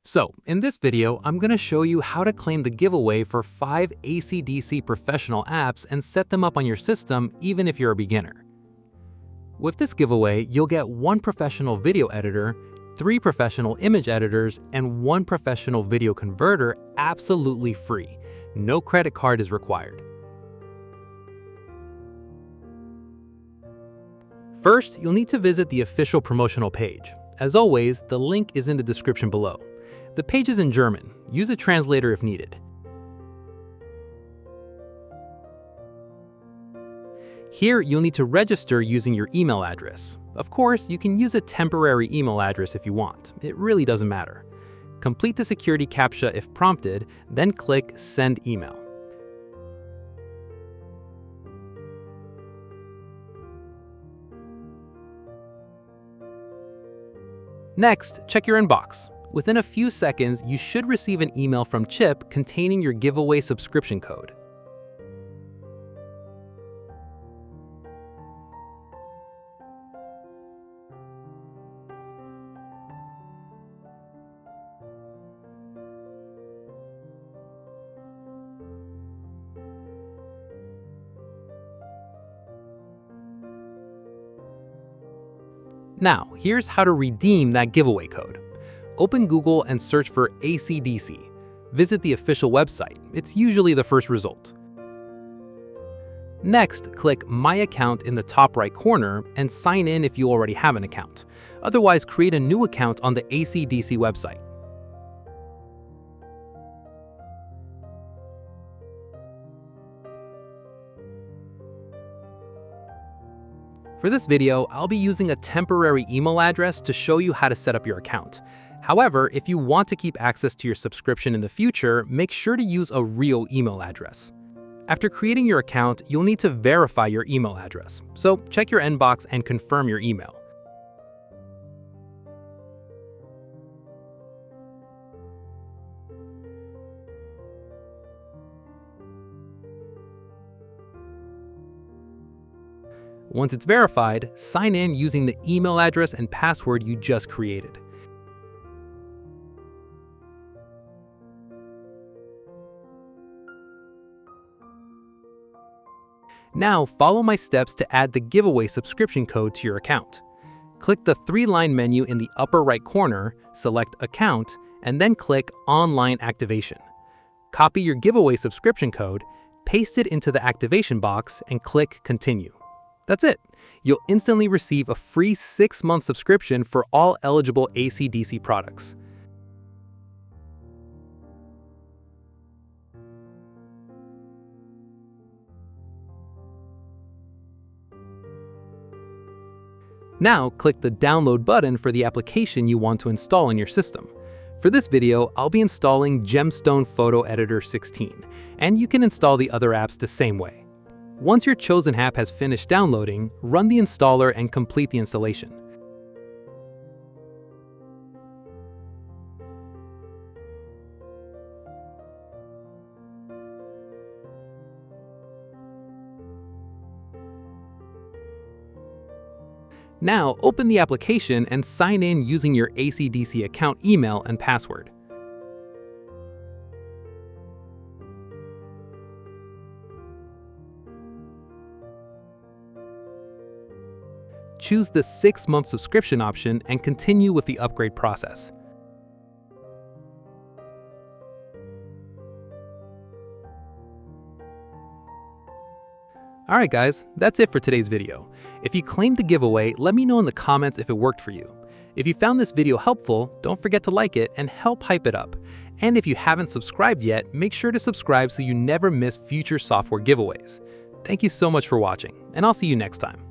So, in this video, I'm going to show you how to claim the giveaway for 5 ACDSee professional apps and set them up on your system even if you're a beginner. With this giveaway, you'll get 1 professional video editor, 3 professional image editors, and 1 professional video converter absolutely free. No credit card is required. First, you'll need to visit the official promotional page. As always, the link is in the description below. The page is in German. Use a translator if needed. Here, you'll need to register using your email address. Of course, you can use a temporary email address if you want. It really doesn't matter. Complete the security CAPTCHA if prompted, then click Send Email. Next, check your inbox. Within a few seconds, you should receive an email from Chip containing your giveaway subscription code. Now, here's how to redeem that giveaway code. Open Google and search for ACDSee. Visit the official website. It's usually the first result. Next, click My Account in the top right corner and sign in if you already have an account. Otherwise, create a new account on the ACDSee website. For this video, I'll be using a temporary email address to show you how to set up your account. However, if you want to keep access to your subscription in the future, make sure to use a real email address. After creating your account, you'll need to verify your email address. So check your inbox and confirm your email. Once it's verified, sign in using the email address and password you just created. Now, follow my steps to add the giveaway subscription code to your account. Click the 3-line menu in the upper right corner, select Account, and then click Online Activation. Copy your giveaway subscription code, paste it into the activation box, and click Continue. That's it. You'll instantly receive a free 6-month subscription for all eligible ACDSee products. Now, click the Download button for the application you want to install in your system. For this video, I'll be installing Gemstone Photo Editor 16, and you can install the other apps the same way. Once your chosen app has finished downloading, run the installer and complete the installation. Now, open the application and sign in using your ACDSee account email and password. Choose the 6-month subscription option and continue with the upgrade process. Alright guys, that's it for today's video. If you claimed the giveaway, let me know in the comments if it worked for you. If you found this video helpful, don't forget to like it and help hype it up. And if you haven't subscribed yet, make sure to subscribe so you never miss future software giveaways. Thank you so much for watching, and I'll see you next time.